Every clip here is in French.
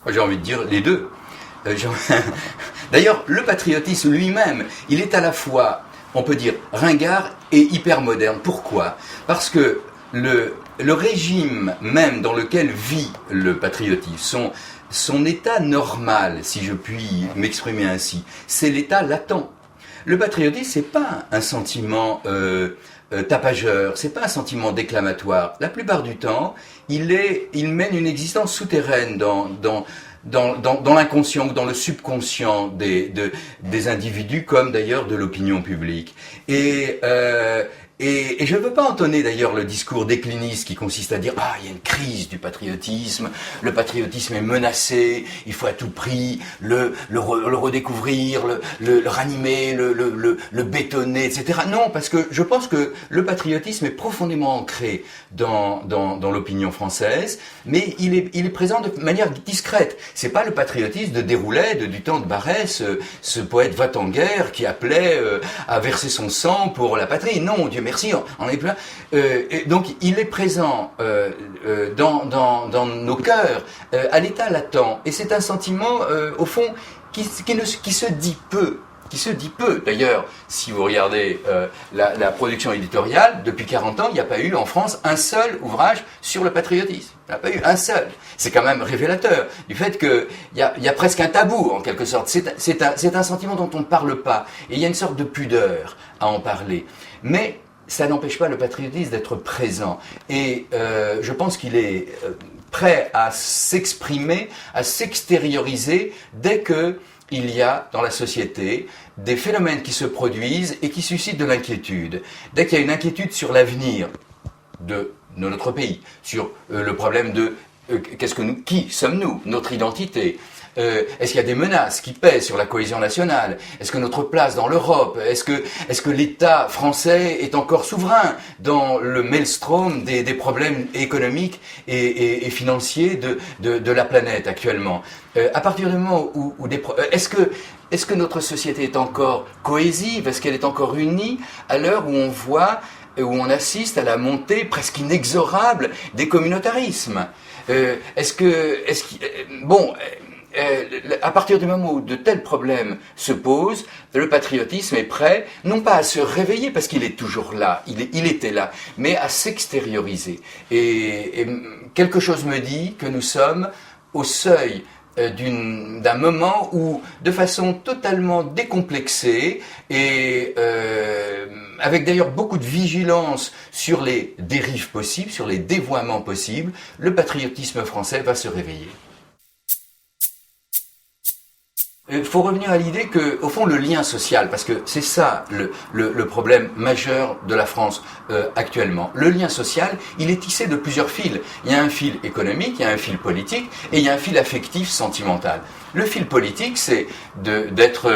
J'ai envie de dire les deux. Euh, j'ai- D'ailleurs, le patriotisme lui-même, il est à la fois, on peut dire, ringard et hyper moderne. Pourquoi? Parce que le régime même dans lequel vit le patriotisme, son état normal, si je puis m'exprimer ainsi, c'est l'état latent. Le patriotisme, c'est pas un sentiment tapageur, c'est pas un sentiment déclamatoire. La plupart du temps, il mène une existence souterraine dans l'inconscient ou dans le subconscient des individus, comme d'ailleurs de l'opinion publique. Et je ne veux pas entonner d'ailleurs le discours décliniste qui consiste à dire il y a une crise du patriotisme, le patriotisme est menacé, il faut à tout prix le redécouvrir, le ranimer, le bétonner, etc. Non, parce que je pense que le patriotisme est profondément ancré dans l'opinion française, mais il est présent de manière discrète. C'est pas le patriotisme de Déroulède du temps de Barrès, ce poète va-t-en-guerre qui appelait à verser son sang pour la patrie. Non, Dieu merci, on est plein. Et donc il est présent dans nos cœurs à l'état latent. Et c'est un sentiment, au fond, qui se dit peu. Qui se dit peu. D'ailleurs, si vous regardez la production éditoriale, depuis 40 ans, il n'y a pas eu en France un seul ouvrage sur le patriotisme. Il n'y en a pas eu un seul. C'est quand même révélateur du fait qu'il y a presque un tabou, en quelque sorte. C'est un sentiment dont on ne parle pas. Et il y a une sorte de pudeur à en parler. Mais ça n'empêche pas le patriotisme d'être présent. Et je pense qu'il est prêt à s'exprimer, à s'extérioriser dès que il y a dans la société des phénomènes qui se produisent et qui suscitent de l'inquiétude. Dès qu'il y a une inquiétude sur l'avenir de notre pays, sur le problème de qui sommes-nous, notre identité, est-ce qu'il y a des menaces qui pèsent sur la cohésion nationale? Est-ce que notre place dans l'Europe, est-ce que l'État français est encore souverain dans le maelstrom des problèmes économiques et financiers de la planète actuellement? À partir du moment où est-ce que notre société est encore cohésive? Est-ce qu'elle est encore unie à l'heure où on assiste à la montée presque inexorable des communautarismes? À partir du moment où de tels problèmes se posent, le patriotisme est prêt, non pas à se réveiller, parce qu'il est toujours là, il était là, mais à s'extérioriser. Et quelque chose me dit que nous sommes au seuil d'un moment où, de façon totalement décomplexée et avec d'ailleurs beaucoup de vigilance sur les dérives possibles, sur les dévoiements possibles, le patriotisme français va se réveiller. Il faut revenir à l'idée que, au fond, le lien social, parce que c'est ça le problème majeur de la France actuellement. Le lien social, il est tissé de plusieurs fils. Il y a un fil économique, il y a un fil politique, et il y a un fil affectif, sentimental. Le fil politique, c'est d'être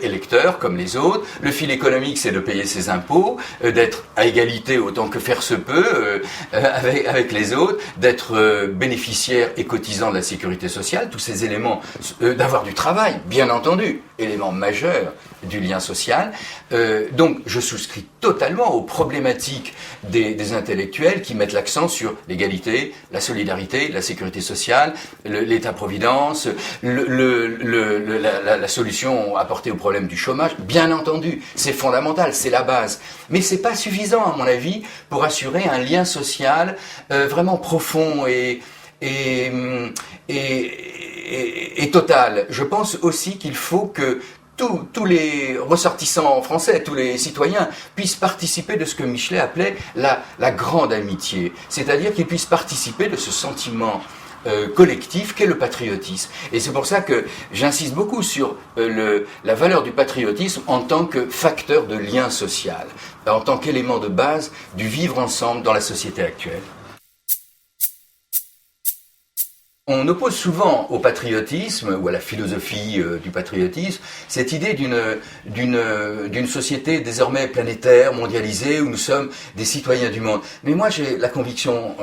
électeur comme les autres. Le fil économique, c'est de payer ses impôts, d'être à égalité autant que faire se peut avec les autres, d'être bénéficiaire et cotisant de la sécurité sociale, tous ces éléments, d'avoir du travail, bien entendu, élément majeur du lien social. Donc, je souscris totalement aux problématiques des intellectuels qui mettent l'accent sur l'égalité, la solidarité, la sécurité sociale, l'État-providence, la solution apportée au problème du chômage. Bien entendu, c'est fondamental, c'est la base. Mais c'est pas suffisant, à mon avis, pour assurer un lien social vraiment profond et total. Je pense aussi qu'il faut que tous les ressortissants français, tous les citoyens puissent participer de ce que Michelet appelait la grande amitié. C'est-à-dire qu'ils puissent participer de ce sentiment collectif qu'est le patriotisme. Et c'est pour ça que j'insiste beaucoup sur la valeur du patriotisme en tant que facteur de lien social, en tant qu'élément de base du vivre ensemble dans la société actuelle. On oppose souvent au patriotisme ou à la philosophie du patriotisme cette idée d'une société désormais planétaire, mondialisée, où nous sommes des citoyens du monde. Mais moi j'ai la conviction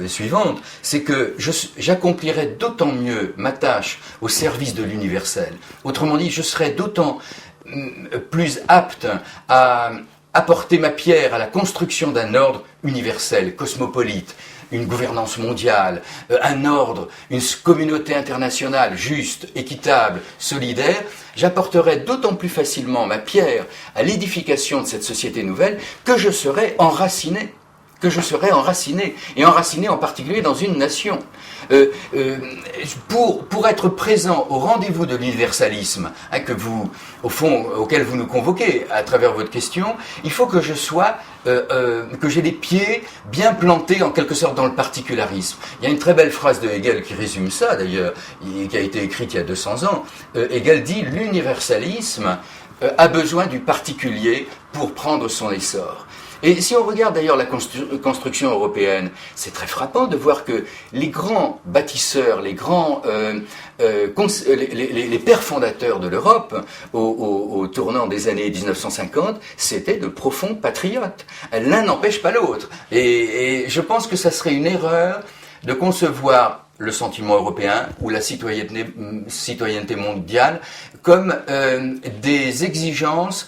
suivante, c'est que j'accomplirais d'autant mieux ma tâche au service de l'universel. Autrement dit, je serais d'autant plus apte à apporter ma pierre à la construction d'un ordre universel, cosmopolite, une gouvernance mondiale, un ordre, une communauté internationale juste, équitable, solidaire, j'apporterai d'autant plus facilement ma pierre à l'édification de cette société nouvelle que je serai enraciné. Et enraciné en particulier dans une nation. Pour être présent au rendez-vous de l'universalisme, hein, auquel vous nous convoquez à travers votre question, il faut que que j'ai les pieds bien plantés en quelque sorte dans le particularisme. Il y a une très belle phrase de Hegel qui résume ça d'ailleurs, qui a été écrite il y a 200 ans. Hegel dit: l'universalisme a besoin du particulier pour prendre son essor. Et si on regarde d'ailleurs la construction européenne, c'est très frappant de voir que les grands bâtisseurs, les pères fondateurs de l'Europe, au tournant des années 1950, c'était de profonds patriotes. L'un n'empêche pas l'autre. Et je pense que ça serait une erreur de concevoir le sentiment européen ou la citoyenneté mondiale comme des exigences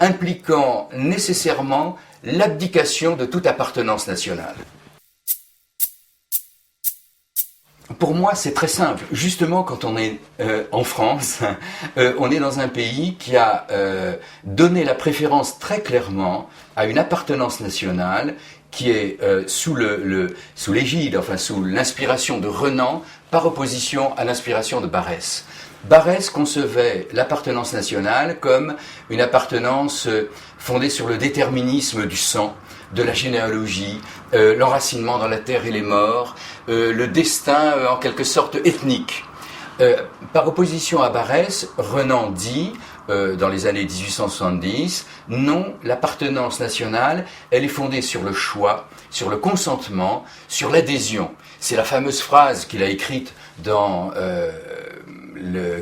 impliquant nécessairement l'abdication de toute appartenance nationale. Pour moi, c'est très simple. Justement, quand on est en France, on est dans un pays qui a donné la préférence très clairement à une appartenance nationale qui est sous l'égide, enfin sous l'inspiration de Renan, par opposition à l'inspiration de Barrès. Barrès concevait l'appartenance nationale comme une appartenance fondée sur le déterminisme du sang, de la généalogie, l'enracinement dans la terre et les morts, le destin en quelque sorte ethnique. Par opposition à Barrès, Renan dit, dans les années 1870, non, l'appartenance nationale, elle est fondée sur le choix, sur le consentement, sur l'adhésion. C'est la fameuse phrase qu'il a écrite dans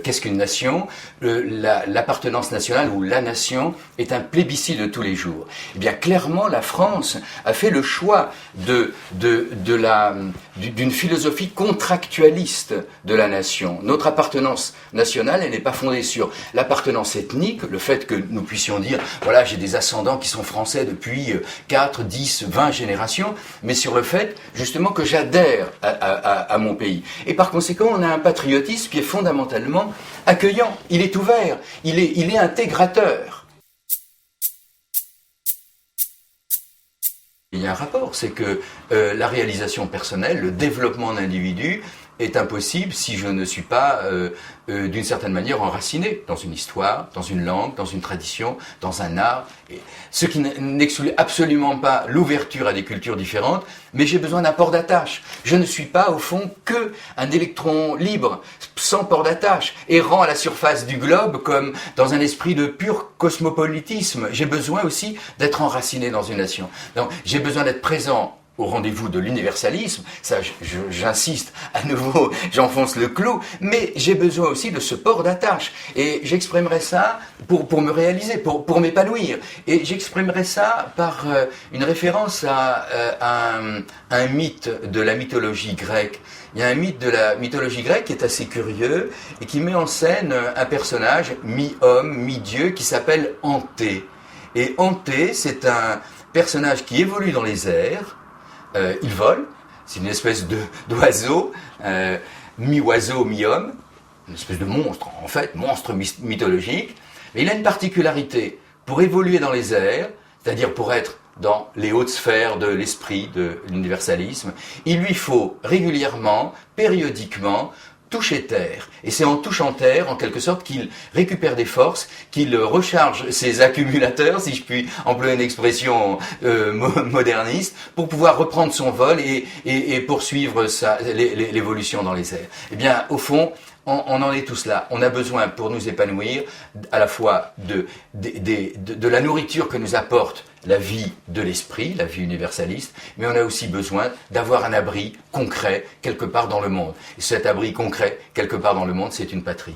Qu'est-ce qu'une nation ? L'appartenance nationale ou la nation est un plébiscite de tous les jours. Eh bien, clairement, la France a fait le choix d'une philosophie contractualiste de la nation. Notre appartenance nationale, elle n'est pas fondée sur l'appartenance ethnique, le fait que nous puissions dire, voilà, j'ai des ascendants qui sont français depuis 4, 10, 20 générations, mais sur le fait, justement, que j'adhère à mon pays. Et par conséquent, on a un patriotisme qui est fondamentalement accueillant, il est ouvert, il est intégrateur. Il y a un rapport, c'est que la réalisation personnelle, le développement d'individus est impossible si je ne suis pas d'une certaine manière enraciné dans une histoire, dans une langue, dans une tradition, dans un art. Ce qui n'exclut absolument pas l'ouverture à des cultures différentes, mais j'ai besoin d'un port d'attache. Je ne suis pas au fond que un électron libre, sans port d'attache, errant à la surface du globe comme dans un esprit de pur cosmopolitisme. J'ai besoin aussi d'être enraciné dans une nation. Donc j'ai besoin d'être présent au rendez-vous de l'universalisme, ça j'insiste à nouveau, j'enfonce le clou, mais j'ai besoin aussi de ce port d'attache. Et j'exprimerai ça pour me réaliser, pour m'épanouir. Et j'exprimerai ça par une référence à un mythe de la mythologie grecque. Il y a un mythe de la mythologie grecque qui est assez curieux et qui met en scène un personnage mi-homme, mi-dieu qui s'appelle Anté. Et Anté, c'est un personnage qui évolue dans les airs. Il vole, c'est une espèce d'oiseau, mi-oiseau, mi-homme, une espèce de monstre, en fait, monstre mythologique. Mais il a une particularité. Pour évoluer dans les airs, c'est-à-dire pour être dans les hautes sphères de l'esprit, de l'universalisme, il lui faut régulièrement, périodiquement, toucher terre. Et c'est en touchant terre, en quelque sorte, qu'il récupère des forces, qu'il recharge ses accumulateurs, si je puis employer une expression moderniste, pour pouvoir reprendre son vol et poursuivre l'évolution dans les airs. Eh bien, au fond, on en est tous là. On a besoin, pour nous épanouir, à la fois de la nourriture que nous apporte la vie de l'esprit, la vie universaliste, mais on a aussi besoin d'avoir un abri concret quelque part dans le monde. Et cet abri concret quelque part dans le monde, c'est une patrie.